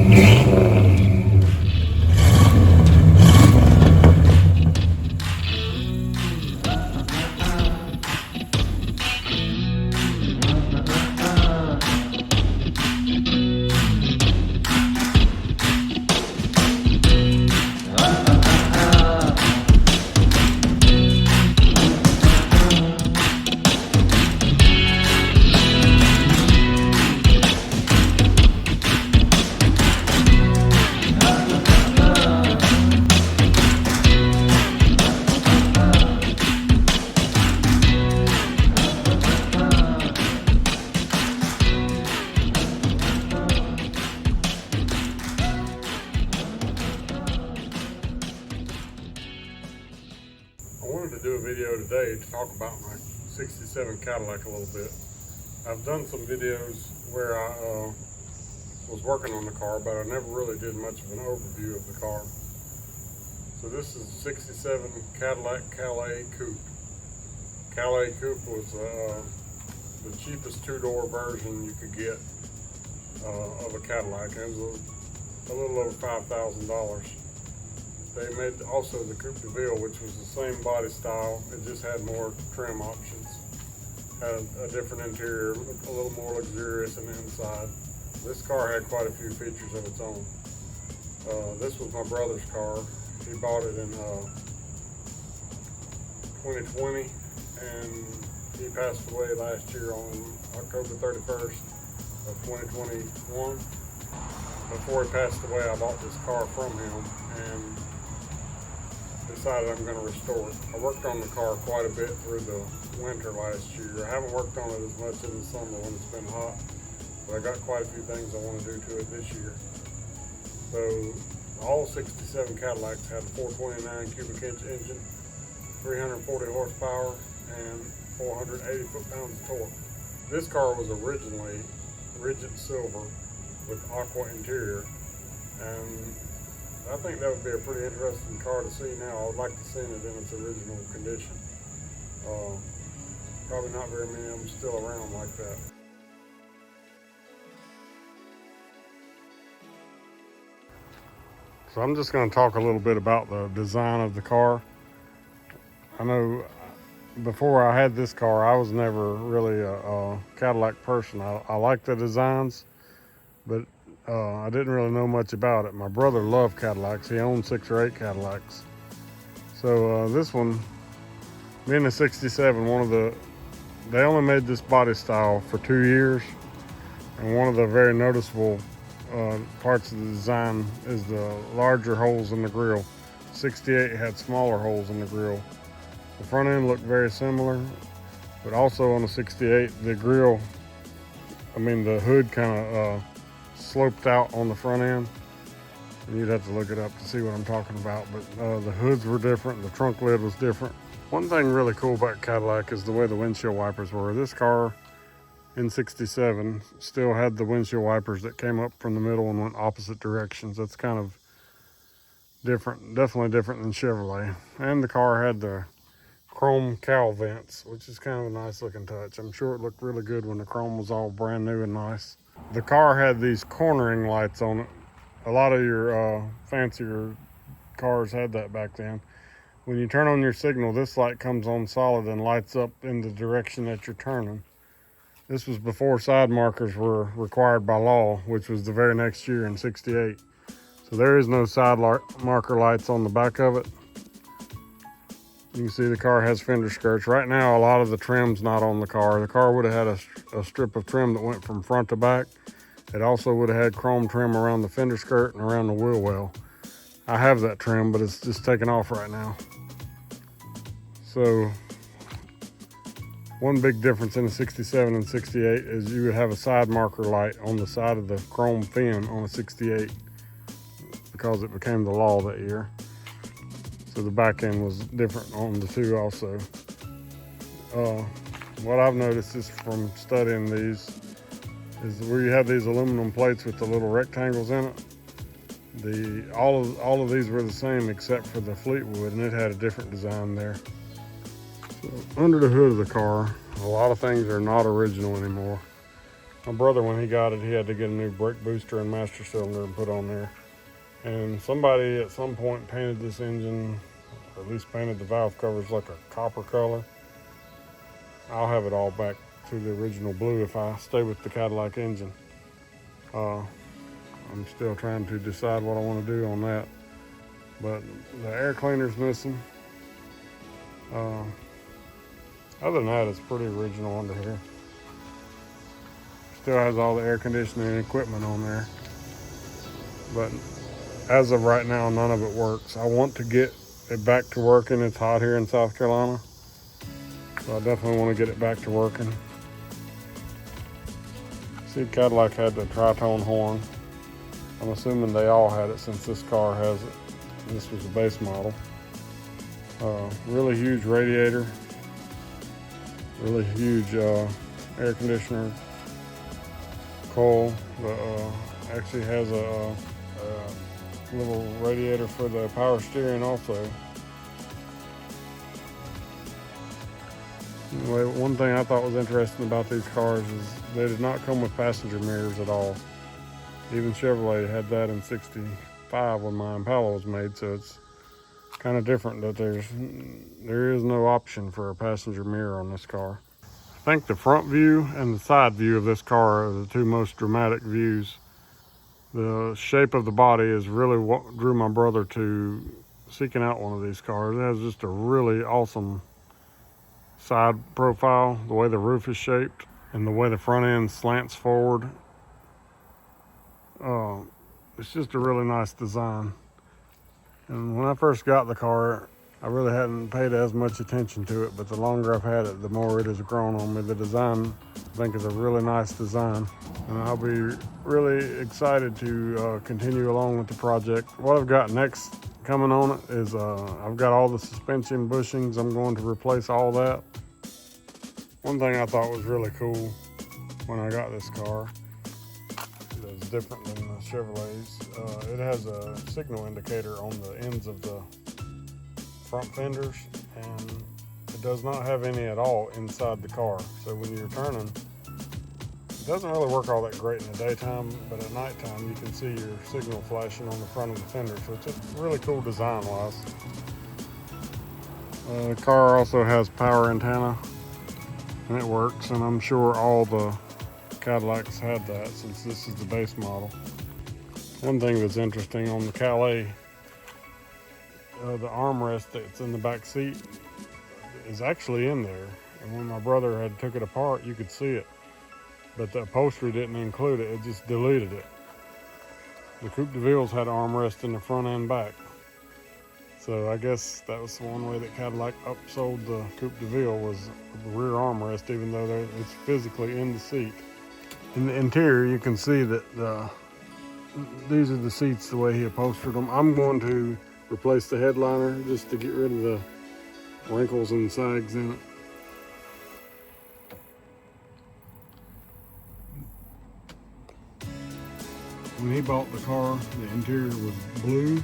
I wanted to do a video today to talk about my 67 Cadillac a little bit. I've done some videos where I was working on the car, but I never really did much of an overview of the car. So this is 67 Cadillac Coupe. Cadillac Coupe was the cheapest two-door version you could get of a Cadillac. It was a little over $5,000. They made also the Coupe de Ville, which was the same body style. It just had more trim options. Had a different interior, a little more luxurious on the inside. This car had quite a few features of its own. This was my brother's car. He bought it in 2020, and he passed away last year on October 31st of 2021. Before he passed away, I bought this car from him and decided I'm going to restore it. I worked on the car quite a bit through the winter last year. I haven't worked on it as much in the summer when it's been hot, but I got quite a few things I want to do to it this year. So all 67 Cadillacs had a 429 cubic inch engine, 340 horsepower, and 480 foot-pounds of torque. This car was originally rigid silver with aqua interior, and I think that would be a pretty interesting car to see now. I would like to see it in its original condition. Probably not very many of them still around like that. So I'm just going to talk a little bit about the design of the car. I know before I had this car, I was never really a Cadillac person. I like the designs, but I didn't really know much about it. My brother loved Cadillacs. He owned 6 or 8 Cadillacs. So this one, being a 67, they only made this body style for 2 years. And one of the very noticeable parts of the design is the larger holes in the grille. 68 had smaller holes in the grille. The front end looked very similar, but also on the 68, the grille, the hood kind of sloped out on the front end. And you'd have to look it up to see what I'm talking about, but the hoods were different, the trunk lid was different. One thing really cool about Cadillac is the way the windshield wipers were. This car in 67 still had the windshield wipers that came up from the middle and went opposite directions. That's kind of different, definitely different than Chevrolet. And the car had the chrome cowl vents, which is kind of a nice looking touch. I'm sure it looked really good when the chrome was all brand new and nice. The car had these cornering lights on it. A lot of your fancier cars had that back then. When you turn on your signal, this light comes on solid and lights up in the direction that you're turning. This was before side markers were required by law, which was the very next year in 68. So there is no side marker lights on the back of it. You can see the car has fender skirts. Right now, a lot of the trim's not on the car. The car would have had a strip of trim that went from front to back. It also would have had chrome trim around the fender skirt and around the wheel well. I have that trim, but it's just taken off right now. So one big difference in the 67 and 68 is you would have a side marker light on the side of the chrome fin on a 68 because it became the law that year. So the back end was different on the two also. What I've noticed is from studying these is where you have these aluminum plates with the little rectangles in it. All of these were the same except for the Fleetwood, and it had a different design there. So under the hood of the car, a lot of things are not original anymore. My brother, when he got it, he had to get a new brake booster and master cylinder and put on there. And somebody at some point painted this engine, or at least painted the valve covers like a copper color. I'll have it all back to the original blue if I stay with the Cadillac engine. I'm still trying to decide what I want to do on that. But the air cleaner's missing. Other than that, it's pretty original under here. Still has all the air conditioning equipment on there. But as of right now, none of it works. I want to get it back to working. It's hot here in South Carolina, so I definitely want to get it back to working. See, Cadillac had the tritone horn. I'm assuming they all had it since this car has it. This was the base model. Really huge radiator. Really huge air conditioner coil. Actually has a little radiator for the power steering also. Anyway, one thing I thought was interesting about these cars is they did not come with passenger mirrors at all. Even Chevrolet had that in '65 when my Impala was made, so it's kind of different that there is no option for a passenger mirror on this car. I think the front view and the side view of this car are the two most dramatic views. The shape of the body is really what drew my brother to seeking out one of these cars. It has just a really awesome side profile, the way the roof is shaped and the way the front end slants forward. It's just a really nice design. And when I first got the car, I really hadn't paid as much attention to it, but the longer I've had it, the more it has grown on me. The design, I think, is a really nice design, and I'll be really excited to continue along with the project. What I've got next coming on it is I've got all the suspension bushings. I'm going to replace all that. One thing I thought was really cool when I got this car, it's different than the Chevrolets. It has a signal indicator on the ends of the front fenders, and it does not have any at all inside the car. So when you're turning, it doesn't really work all that great in the daytime, but at nighttime you can see your signal flashing on the front of the fender. So it's just really cool design-wise. The car also has power antenna, and it works, and I'm sure all the Cadillacs had that since this is the base model. One thing that's interesting on the Calais, the armrest that's in the back seat is actually in there, and when my brother had took it apart, you could see it, but the upholstery didn't include it. It just deleted it. The Coupe de Ville's had armrest in the front and back, so I guess that was one way that Cadillac upsold the Coupe de Ville, was the rear armrest, even though it's physically in the seat. In the interior, you can see that these are the seats the way he upholstered them. I'm going to replace the headliner just to get rid of the wrinkles and sags in it. When he bought the car, the interior was blue.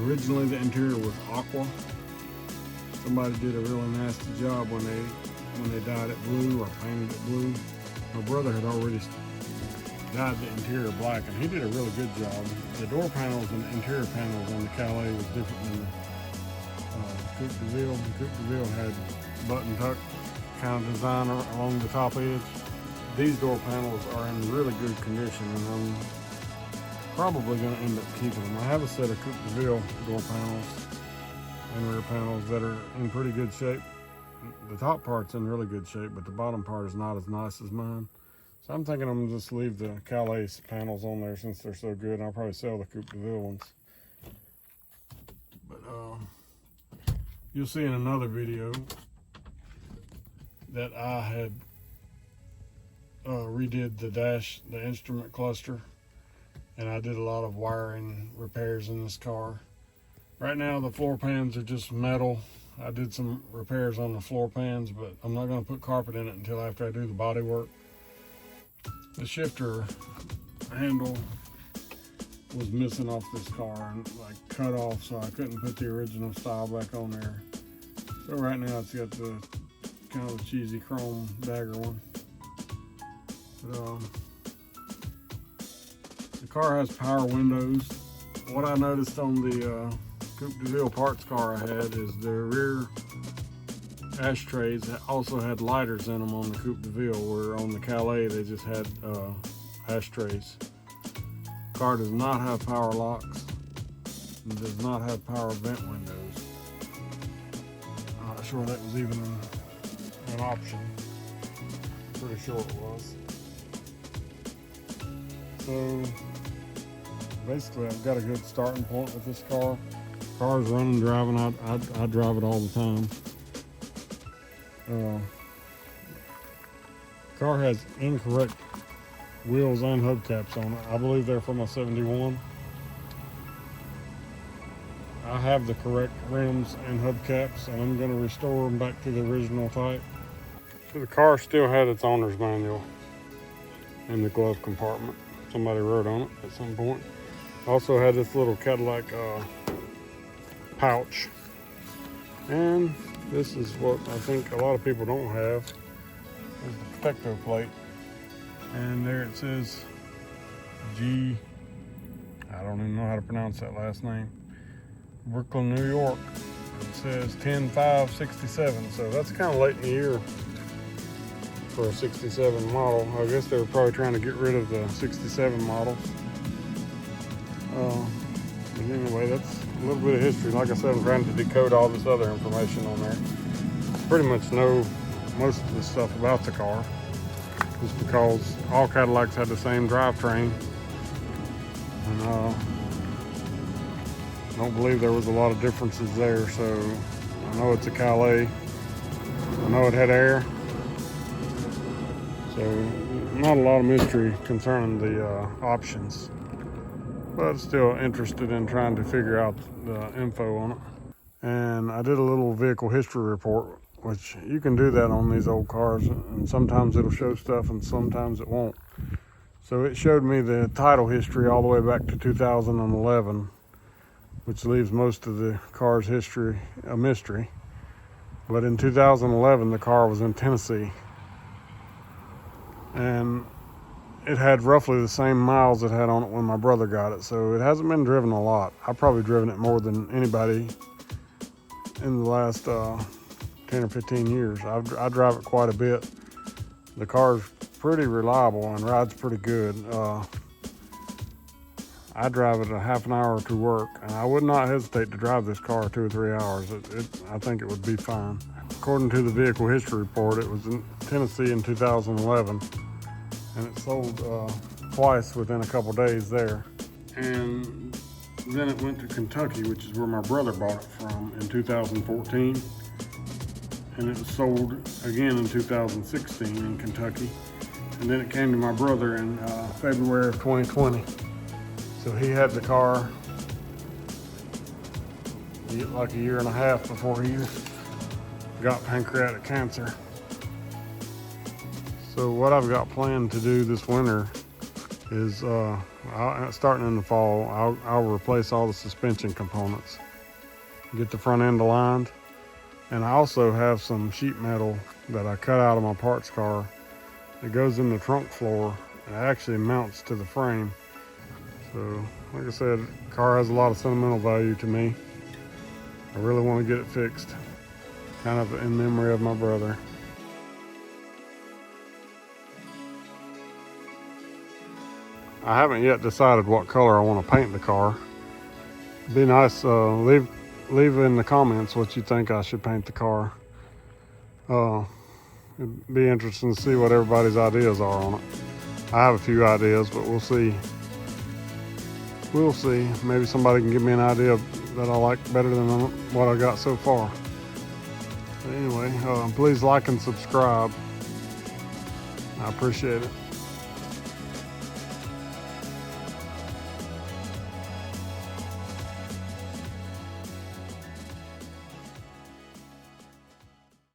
Originally the interior was aqua. Somebody did a really nasty job when they dyed it blue or painted it blue. My brother had already dyed the interior black, and he did a really good job. The door panels and the interior panels on the Calais was different than the Coupe de Ville. The Coupe de Ville had button tuck kind of design along the top edge. These door panels are in really good condition, and I'm probably going to end up keeping them. I have a set of Coupe de Ville door panels and rear panels that are in pretty good shape. The top part's in really good shape, but the bottom part is not as nice as mine. So I'm thinking I'm going to just leave the Calais panels on there since they're so good, and I'll probably sell the Coupe de Ville ones. But you'll see in another video that I had redid the dash, the instrument cluster, and I did a lot of wiring repairs in this car. Right now the floor pans are just metal. I did some repairs on the floor pans, but I'm not going to put carpet in it until after I do the body work. The shifter handle was missing off this car and like cut off, so I couldn't put the original style back on there. So right now it's got the kind of cheesy chrome dagger one. The car has power windows. What I noticed on the Coupe de Ville parts car I had is the rear ashtrays also had lighters in them on the Coupe de Ville, where on the Calais they just had ashtrays. The car does not have power locks and does not have power vent windows. I'm not sure that was even an option. Pretty sure it was. So basically I've got a good starting point with this car. Car's running, driving, I drive it all the time. Car has incorrect wheels and hubcaps on it. I believe they're from a 71. I have the correct rims and hubcaps, and I'm going to restore them back to the original type. So the car still had its owner's manual in the glove compartment. Somebody wrote on it at some point. Also had this little Cadillac pouch. And this is what I think a lot of people don't have. There's the protector plate. And there it says G, I don't even know how to pronounce that last name. Brooklyn, New York. It says 10-5-67. So that's kind of late in the year for a 67 model. I guess they were probably trying to get rid of the 67 models. But anyway, that's a little bit of history. Like I said, I'm trying to decode all this other information on there. Pretty much know most of the stuff about the car, just because all Cadillacs had the same drivetrain. And I don't believe there was a lot of differences there. So I know it's a Calais. I know it had air. So not a lot of mystery concerning the options, but still interested in trying to figure out the info on it. And I did a little vehicle history report, which you can do that on these old cars, and sometimes it'll show stuff and sometimes it won't. So it showed me the title history all the way back to 2011, which leaves most of the car's history a mystery. But in 2011, the car was in Tennessee, and it had roughly the same miles it had on it when my brother got it. So it hasn't been driven a lot. I've probably driven it more than anybody in the last 10 or 15 years. I drive it quite a bit. The car's pretty reliable and rides pretty good. I drive it a half an hour to work, and I would not hesitate to drive this car 2 or 3 hours. I think it would be fine. According to the vehicle history report, it was in Tennessee in 2011, and it sold twice within a couple days there. And then it went to Kentucky, which is where my brother bought it from, in 2014. And it was sold again in 2016 in Kentucky. And then it came to my brother in February of 2020. So he had the car like a year and a half before he got pancreatic cancer. So what I've got planned to do this winter is, starting in the fall, I'll replace all the suspension components, get the front end aligned, and I also have some sheet metal that I cut out of my parts car. It goes in the trunk floor and it actually mounts to the frame. So, like I said, the car has a lot of sentimental value to me. I really want to get it fixed, kind of in memory of my brother. I haven't yet decided what color I want to paint the car. It'd be nice, leave in the comments what you think I should paint the car. It'd be interesting to see what everybody's ideas are on it. I have a few ideas, but we'll see. We'll see. Maybe somebody can give me an idea that I like better than what I got so far. But anyway, please like and subscribe. I appreciate it.